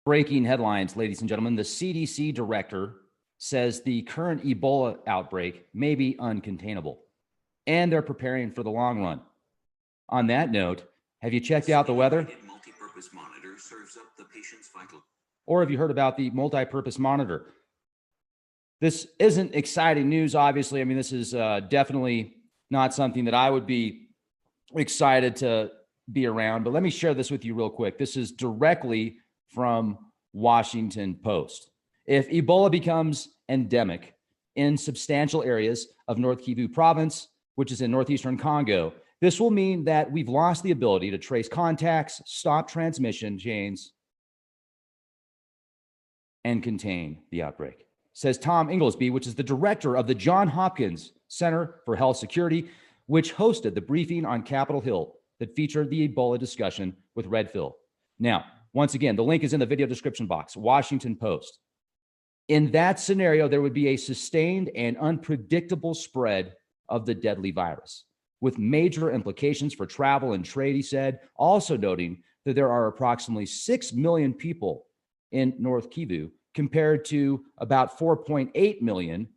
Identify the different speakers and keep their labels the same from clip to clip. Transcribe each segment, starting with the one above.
Speaker 1: Breaking headlines, ladies and gentlemen. The CDC director says the current Ebola outbreak may be uncontainable, and they're preparing for the long run. On that note, have you checked out the weather?
Speaker 2: Multi-purpose monitor serves up the patient's vital.
Speaker 1: Or have you heard about the multi-purpose monitor? This isn't exciting news, obviously. I mean, this is definitely not something that I would be excited to be around, but let me share this with you real quick. This is directly from Washington Post. If Ebola becomes endemic in substantial areas of North Kivu province, which is in northeastern Congo, this will mean that we've lost the ability to trace contacts, stop transmission chains, and contain the outbreak, says Tom Inglesby, which is the director of the Johns Hopkins Center for Health Security, which hosted the briefing on Capitol Hill that featured the Ebola discussion with Redfield. Now, once again, the link is in the video description box, Washington Post. In that scenario, there would be a sustained and unpredictable spread of the deadly virus, with major implications for travel and trade, he said, also noting that there are approximately 6 million people in North Kivu compared to about 4.8 million,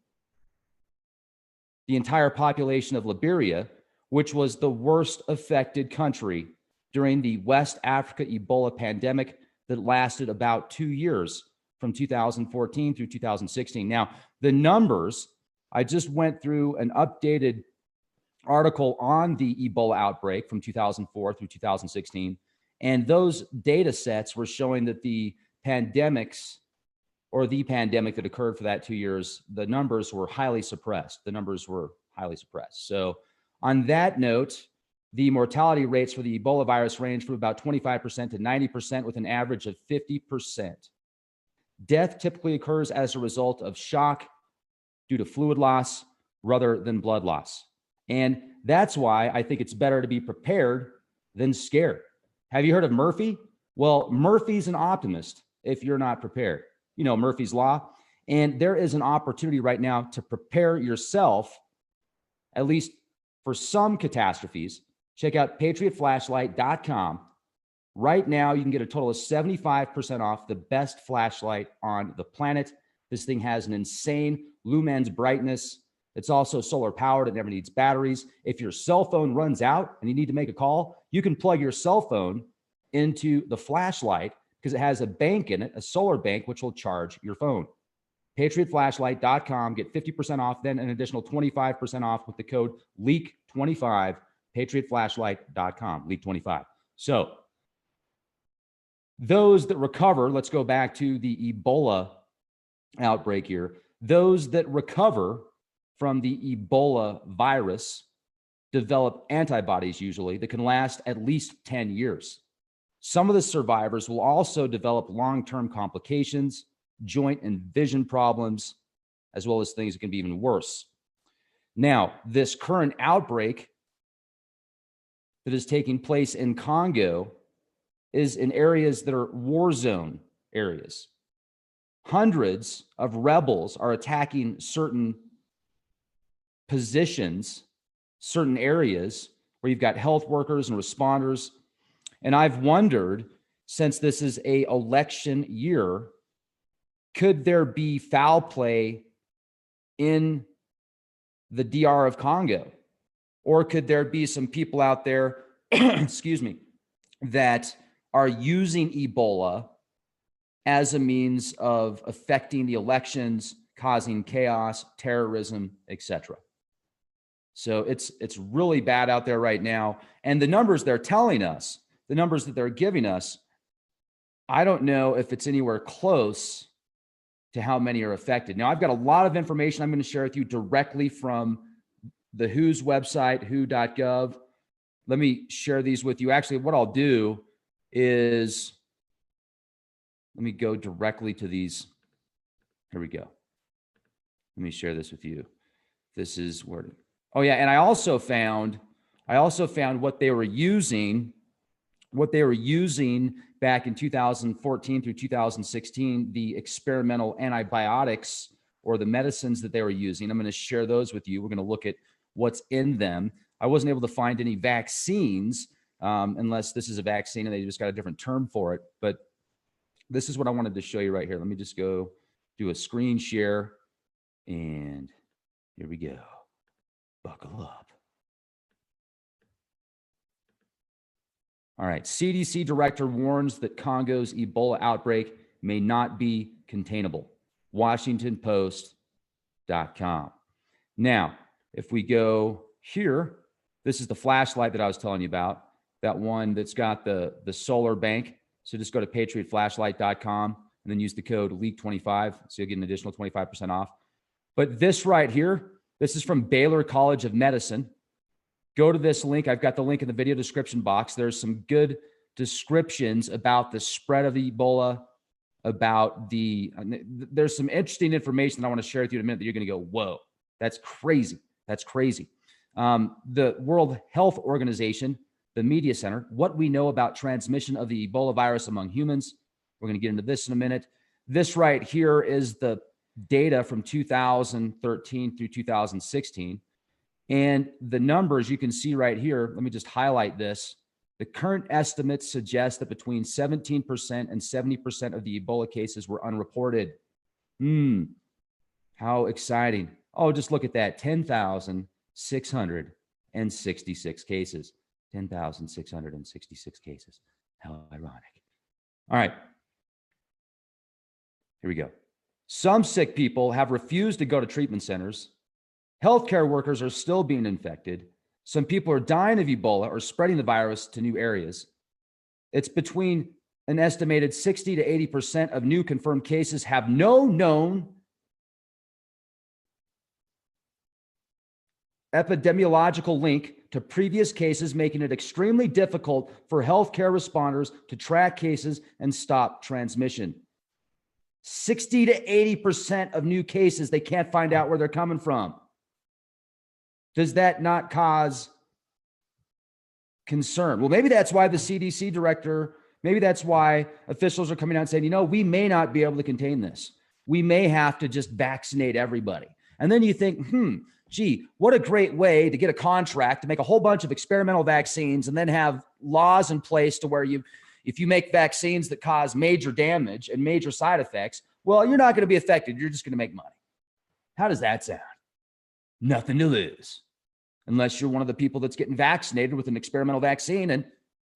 Speaker 1: the entire population of Liberia, which was the worst affected country during the West Africa Ebola pandemic that lasted about 2 years from 2014 through 2016. Now, the numbers, I just went through an updated article on the Ebola outbreak from 2004 through 2016, and those data sets were showing that the pandemics or the pandemic that occurred for that 2 years, the numbers were highly suppressed. So on that note, the mortality rates for the Ebola virus range from about 25% to 90% with an average of 50%. Death typically occurs as a result of shock due to fluid loss rather than blood loss. And that's why I think it's better to be prepared than scared. Have you heard of Murphy? Well, Murphy's an optimist if you're not prepared. You know, Murphy's Law. And there is an opportunity right now to prepare yourself, at least for some catastrophes. Check out patriotflashlight.com. Right now, you can get a total of 75% off the best flashlight on the planet. This thing has an insane lumens brightness. It's also solar powered. It never needs batteries. If your cell phone runs out and you need to make a call, you can plug your cell phone into the flashlight because it has a bank in it, a solar bank, which will charge your phone. patriotflashlight.com. Get 50% off, then an additional 25% off with the code LEAK25, patriotflashlight.com, LEAK25. So those that recover, let's go back to the Ebola outbreak here. Those that recover from the Ebola virus develop antibodies usually that can last at least 10 years. Some of the survivors will also develop long-term complications, joint and vision problems, as well as things that can be even worse. Now, this current outbreak that is taking place in Congo is in areas that are war zone areas. Hundreds of rebels are attacking certain positions, certain areas where you've got health workers and responders. And I've wondered, since this is an election year, could there be foul play in the DR of Congo? Or could there be some people out there, excuse me, that are using Ebola as a means of affecting the elections, causing chaos, terrorism, etc.? So it's really bad out there right now. And the numbers they're telling us, the numbers that they're giving us, I don't know if it's anywhere close to how many are affected. Now, I've got a lot of information I'm going to share with you directly from the WHO's website, who.gov. Let me share these with you. Actually, what I'll do is, let me go directly to these. Here we go. Let me share this with you. This is where, oh yeah, and I also found what they were using back in 2014 through 2016, the experimental antibiotics or the medicines that they were using. I'm going to share those with you. We're going to look at what's in them. I wasn't able to find any vaccines unless this is a vaccine and they just got a different term for it. But this is what I wanted to show you right here. Let me just go do a screen share. And here we go. Buckle up. All right. CDC director warns that Congo's Ebola outbreak may not be containable. WashingtonPost.com. Now, if we go here, this is the flashlight that I was telling you about, that one that's got the solar bank. So just go to patriotflashlight.com and then use the code LEAK25. So you'll get an additional 25% off. But this right here, this is from Baylor College of Medicine. Go to this link. I've got the link in the video description box. There's some good descriptions about the spread of Ebola, about there's some interesting information that I want to share with you in a minute that you're going to go, whoa, that's crazy. That's crazy. The World Health Organization, the Media Center, what we know about transmission of the Ebola virus among humans. We're going to get into this in a minute. This right here is the data from 2013 through 2016. And the numbers you can see right here, let me just highlight this. The current estimates suggest that between 17% and 70% of the Ebola cases were unreported. How exciting. Oh, just look at that. 10,666 cases. 10,666 cases. How ironic. All right. Here we go. Some sick people have refused to go to treatment centers. Healthcare workers are still being infected. Some people are dying of Ebola or spreading the virus to new areas. It's between an estimated 60 to 80% of new confirmed cases have no known epidemiological link to previous cases, making it extremely difficult for healthcare responders to track cases and stop transmission. 60 to 80% of new cases, they can't find out where they're coming from. Does that not cause concern? Well, maybe that's why the CDC director, maybe that's why officials are coming out and saying, we may not be able to contain this. We may have to just vaccinate everybody. And then you think, gee, what a great way to get a contract to make a whole bunch of experimental vaccines and then have laws in place to where if you make vaccines that cause major damage and major side effects, well, you're not going to be affected. You're just going to make money. How does that sound? Nothing to lose. Unless you're one of the people that's getting vaccinated with an experimental vaccine and,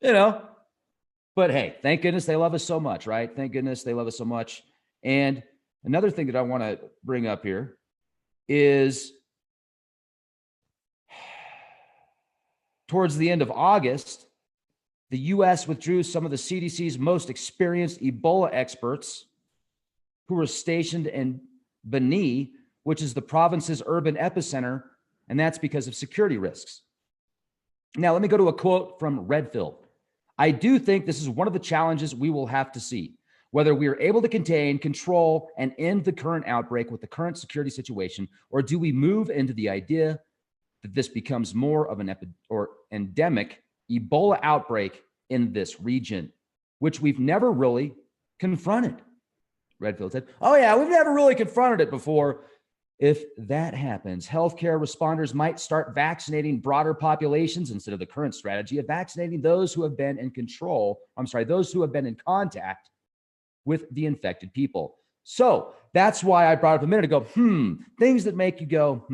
Speaker 1: but hey, thank goodness they love us so much, right? Thank goodness they love us so much. And another thing that I want to bring up here is towards the end of August, the U.S. withdrew some of the CDC's most experienced Ebola experts who were stationed in Beni, which is the province's urban epicenter, and that's because of security risks. Now, let me go to a quote from Redfield. I do think this is one of the challenges we will have to see, whether we are able to contain, control, and end the current outbreak with the current security situation, or do we move into the idea that this becomes more of an endemic Ebola outbreak in this region, which we've never really confronted. Redfield said, oh yeah, we've never really confronted it before. If that happens, healthcare responders might start vaccinating broader populations instead of the current strategy of vaccinating those who have been in those who have been in contact with the infected people. So that's why I brought up a minute ago, things that make you go,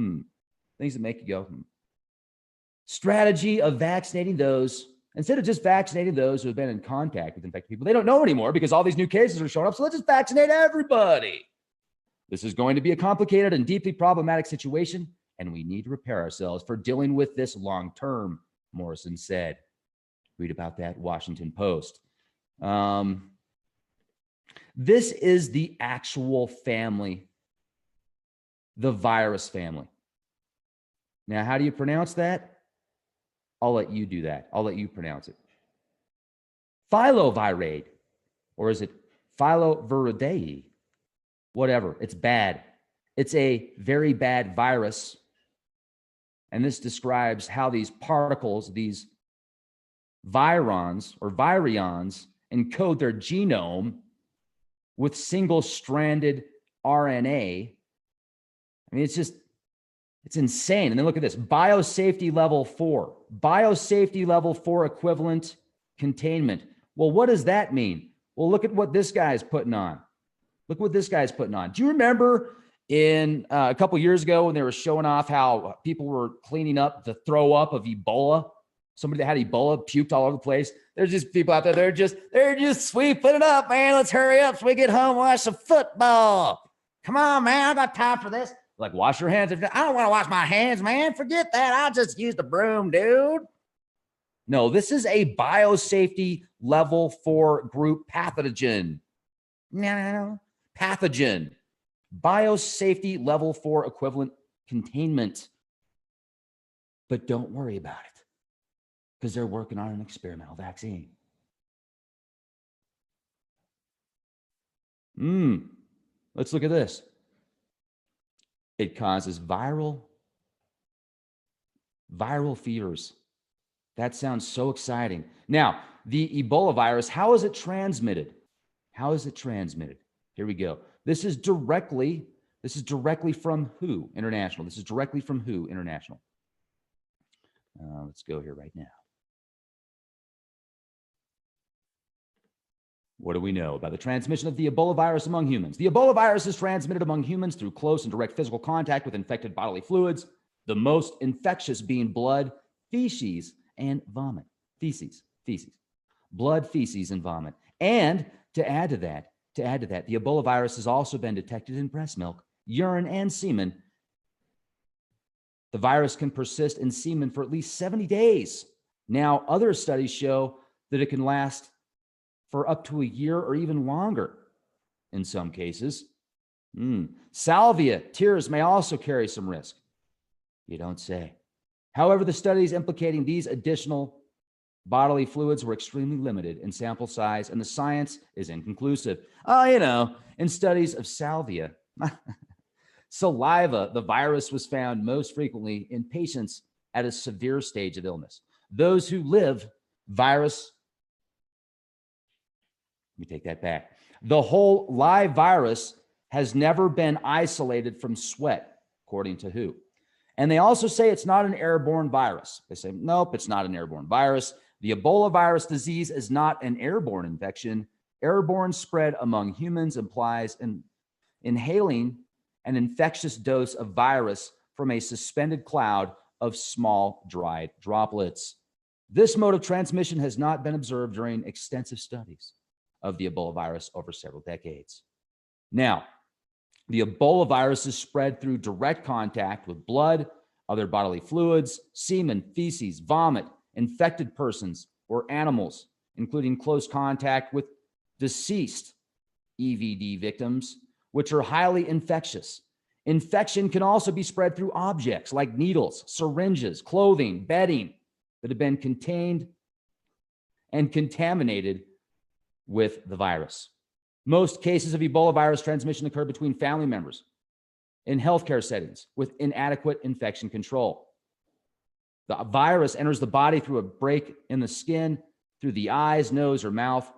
Speaker 1: Strategy of vaccinating those, instead of just vaccinating those who have been in contact with infected people. They don't know anymore because all these new cases are showing up. So let's just vaccinate everybody. This is going to be a complicated and deeply problematic situation, and we need to prepare ourselves for dealing with this long term, Morrison said. Read about that, Washington Post. This is the actual family, the virus family. Now, how do you pronounce that? I'll let you do that. I'll let you pronounce it. Filovirate, or is it Filoviridae? Whatever. It's bad. It's a very bad virus. And this describes how these particles, these virions, encode their genome with single-stranded RNA. I mean, it's insane. And then look at this, biosafety level 4 equivalent containment. Well, what does that mean? Well, look at what this guy's putting on. Look what this guy's putting on. Do you remember in a couple years ago when they were showing off how people were cleaning up the throw up of Ebola? Somebody that had Ebola puked all over the place. There's just people out there. They're just sweeping it up, man. Let's hurry up so we get home and watch some football. Come on, man. I got time for this. Like, wash your hands. I don't want to wash my hands, man. Forget that. I'll just use the broom, dude. No, this is a biosafety level 4 group pathogen. No, pathogen. Biosafety level 4 equivalent containment. But don't worry about it because they're working on an experimental vaccine. Let's look at this. It causes viral fevers. That sounds so exciting. Now, the Ebola virus, how is it transmitted? How is it transmitted? Here we go. This is directly from WHO International. This is directly from WHO International. Let's go here right now. What do we know about the transmission of the Ebola virus among humans? The Ebola virus is transmitted among humans through close and direct physical contact with infected bodily fluids, the most infectious being blood, feces, and vomit. Feces. Blood, feces, and vomit. And to add to that, the Ebola virus has also been detected in breast milk, urine, and semen. The virus can persist in semen for at least 70 days. Now, other studies show that it can last for up to a year or even longer in some cases. Salvia, tears may also carry some risk. You don't say. However, the studies implicating these additional bodily fluids were extremely limited in sample size, and the science is inconclusive. In studies of salvia, saliva, the virus was found most frequently in patients at a severe stage of illness. Those who live virus, let me take that back. The whole live virus has never been isolated from sweat, according to WHO. And they also say it's not an airborne virus. They say, nope, it's not an airborne virus. The Ebola virus disease is not an airborne infection. Airborne spread among humans implies inhaling an infectious dose of virus from a suspended cloud of small dried droplets. This mode of transmission has not been observed during extensive studies of the Ebola virus over several decades. Now, the Ebola virus is spread through direct contact with blood, other bodily fluids, semen, feces, vomit, infected persons, or animals, including close contact with deceased EVD victims, which are highly infectious. Infection can also be spread through objects like needles, syringes, clothing, bedding that have been contained and contaminated with the virus. Most cases of Ebola virus transmission occur between family members in healthcare settings with inadequate infection control. The virus enters the body through a break in the skin, through the eyes, nose, or mouth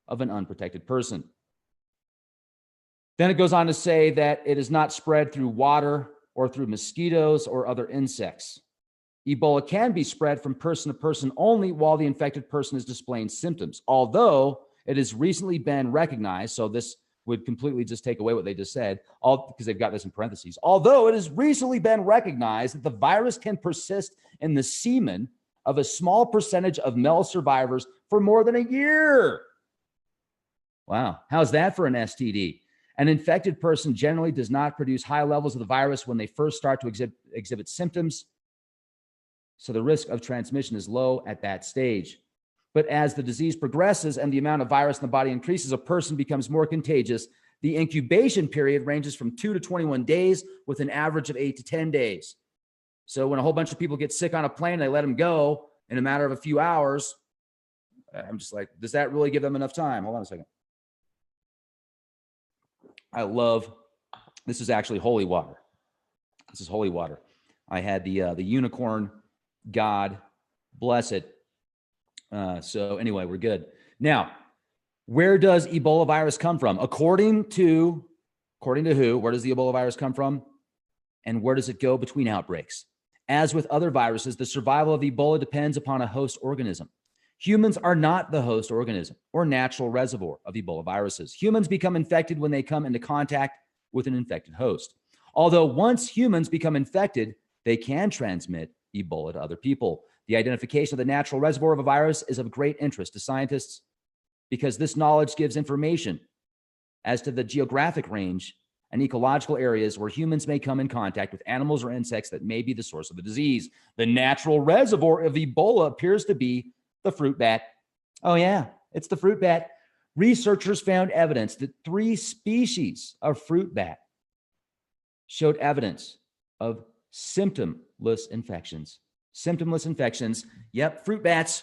Speaker 1: of an unprotected person. Then it goes on to say that it is not spread through water or through mosquitoes or other insects. Ebola can be spread from person to person only while the infected person is displaying symptoms, although it has recently been recognized, so this would completely just take away what they just said, because they've got this in parentheses. Although it has recently been recognized that the virus can persist in the semen of a small percentage of male survivors for more than a year. Wow, how's that for an STD? An infected person generally does not produce high levels of the virus when they first start to exhibit symptoms, so the risk of transmission is low at that stage. But as the disease progresses and the amount of virus in the body increases, a person becomes more contagious. The incubation period ranges from 2 to 21 days with an average of 8 to 10 days. So when a whole bunch of people get sick on a plane, they let them go in a matter of a few hours. I'm just like, does that really give them enough time? Hold on a second. This is actually holy water. This is holy water. I had the unicorn God, bless it. So anyway, we're good. Now, where does Ebola virus come from? According to WHO, where does the Ebola virus come from? And where does it go between outbreaks? As with other viruses, the survival of Ebola depends upon a host organism. Humans are not the host organism or natural reservoir of Ebola viruses. Humans become infected when they come into contact with an infected host. Although once humans become infected, they can transmit Ebola to other people. The identification of the natural reservoir of a virus is of great interest to scientists because this knowledge gives information as to the geographic range and ecological areas where humans may come in contact with animals or insects that may be the source of the disease. The natural reservoir of Ebola appears to be the fruit bat. Oh, yeah, it's the fruit bat. Researchers found evidence that 3 species of fruit bat showed evidence of symptomless infections. Symptomless infections. Yep, fruit bats,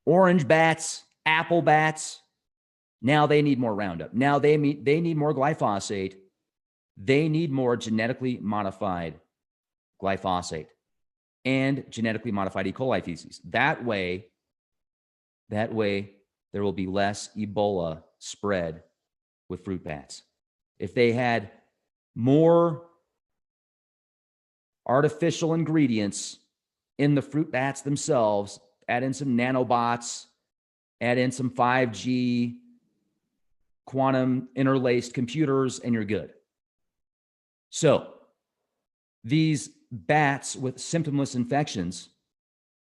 Speaker 1: orange bats, apple bats. Now they need more Roundup. Now they need more glyphosate. They need more genetically modified glyphosate and genetically modified E. coli feces. That way, there will be less Ebola spread with fruit bats. If they had more artificial ingredients in the fruit bats themselves, add in some nanobots, add in some 5G quantum interlaced computers, and you're good. So these bats with symptomless infections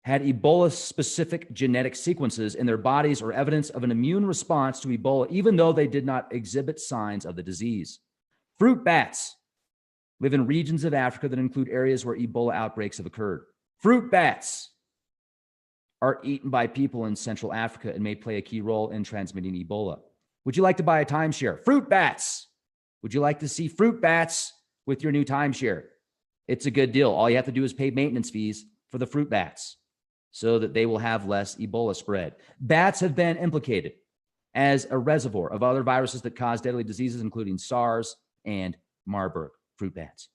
Speaker 1: had Ebola-specific genetic sequences in their bodies or evidence of an immune response to Ebola, even though they did not exhibit signs of the disease. Fruit bats live in regions of Africa that include areas where Ebola outbreaks have occurred. Fruit bats are eaten by people in Central Africa and may play a key role in transmitting Ebola. Would you like to buy a timeshare? Fruit bats. Would you like to see fruit bats with your new timeshare? It's a good deal. All you have to do is pay maintenance fees for the fruit bats so that they will have less Ebola spread. Bats have been implicated as a reservoir of other viruses that cause deadly diseases, including SARS and Marburg. Fruit bats.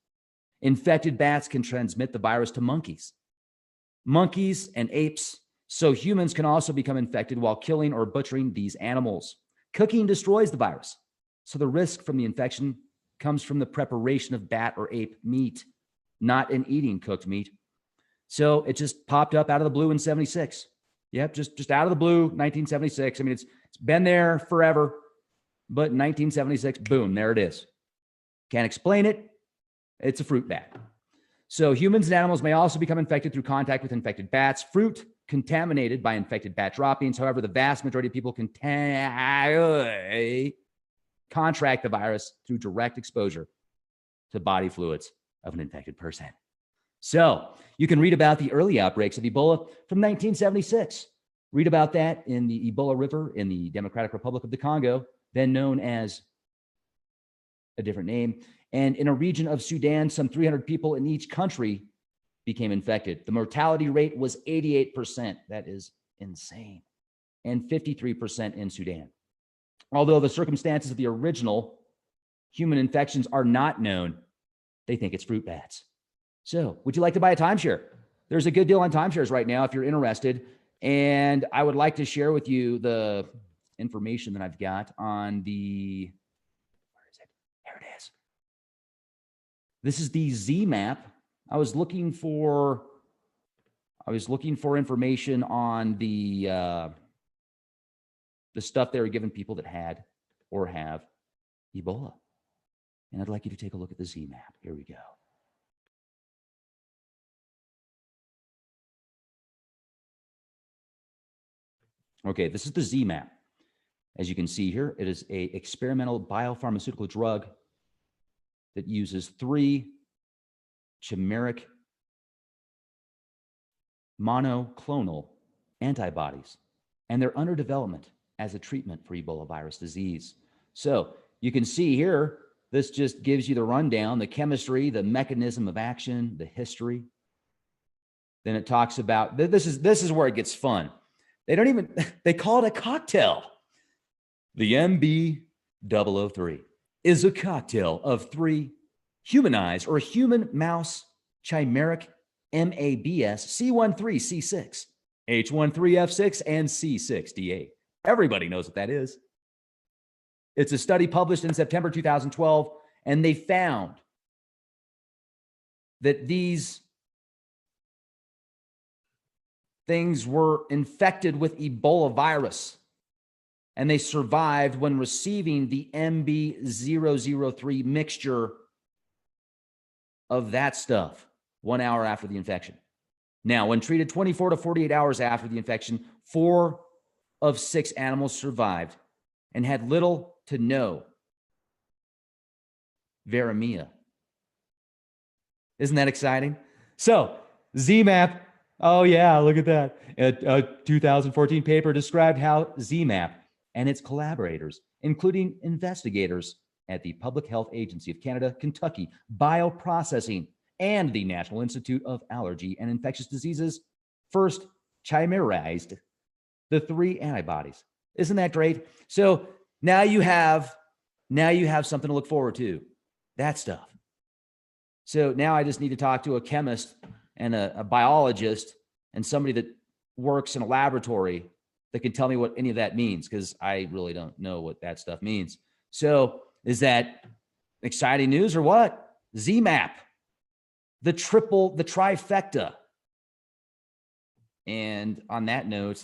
Speaker 1: Infected bats can transmit the virus to monkeys and apes, so humans can also become infected while killing or butchering these animals. Cooking destroys the virus, so the risk from the infection comes from the preparation of bat or ape meat, not in eating cooked meat. So it just popped up out of the blue in 76. Yep, just out of the blue, 1976. I mean, it's been there forever, but in 1976, boom, there it is. Can't explain it. It's a fruit bat. So humans and animals may also become infected through contact with infected bats. Fruit contaminated by infected bat droppings. However, the vast majority of people contract the virus through direct exposure to body fluids of an infected person. So you can read about the early outbreaks of Ebola from 1976. Read about that in the Ebola River in the Democratic Republic of the Congo, then known as a different name. And in a region of Sudan, some 300 people in each country became infected. The mortality rate was 88%. That is insane. And 53% in Sudan. Although the circumstances of the original human infections are not known, they think it's fruit bats. So would you like to buy a timeshare? There's a good deal on timeshares right now if you're interested. And I would like to share with you the information that I've got on the, where is it? There it is. This is the Z map. I was looking for information on the stuff they were giving people that had or have Ebola. And I'd like you to take a look at the Z map. Here we go. Okay, this is the Z map. As you can see here, it is an experimental biopharmaceutical drug that uses 3 chimeric monoclonal antibodies, and they're under development as a treatment for Ebola virus disease. So you can see here, this just gives you the rundown, the chemistry, the mechanism of action, the history. Then it talks about, this is where it gets fun. They call it a cocktail. The MB-003 is a cocktail of 3 humanized or human mouse chimeric MABS C13C6, H13F6, and C6D8. Everybody knows what that is. It's a study published in September 2012, and they found that these things were infected with Ebola virus, and they survived when receiving the MB003 mixture of that stuff 1 hour after the infection. Now, when treated 24 to 48 hours after the infection, 4 of 6 animals survived and had little to no viremia. Isn't that exciting? So, ZMapp, oh yeah, look at that. A 2014 paper described how ZMapp and its collaborators, including investigators at the Public Health Agency of Canada, Kentucky Bioprocessing, and the National Institute of Allergy and Infectious Diseases, first chimerized the 3 antibodies. Isn't that great? So now you have something to look forward to. That stuff. So now I just need to talk to a chemist and a biologist and somebody that works in a laboratory that can tell me what any of that means, because I really don't know what that stuff means. So is that exciting news or what? ZMapp, the trifecta. And on that note,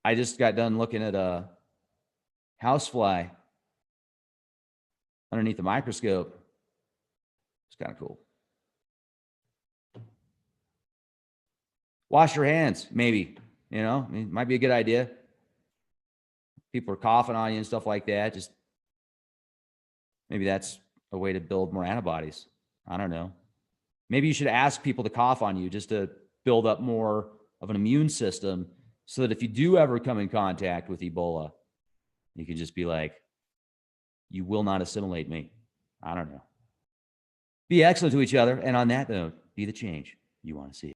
Speaker 1: I just got done looking at a housefly underneath the microscope. It's kind of cool. Wash your hands, maybe. You know, I mean, it might be a good idea. People are coughing on you and stuff like that. Just maybe that's a way to build more antibodies. I don't know. Maybe you should ask people to cough on you just to build up more of an immune system so that if you do ever come in contact with Ebola, you can just be like, you will not assimilate me. I don't know. Be excellent to each other. And on that note, be the change you want to see.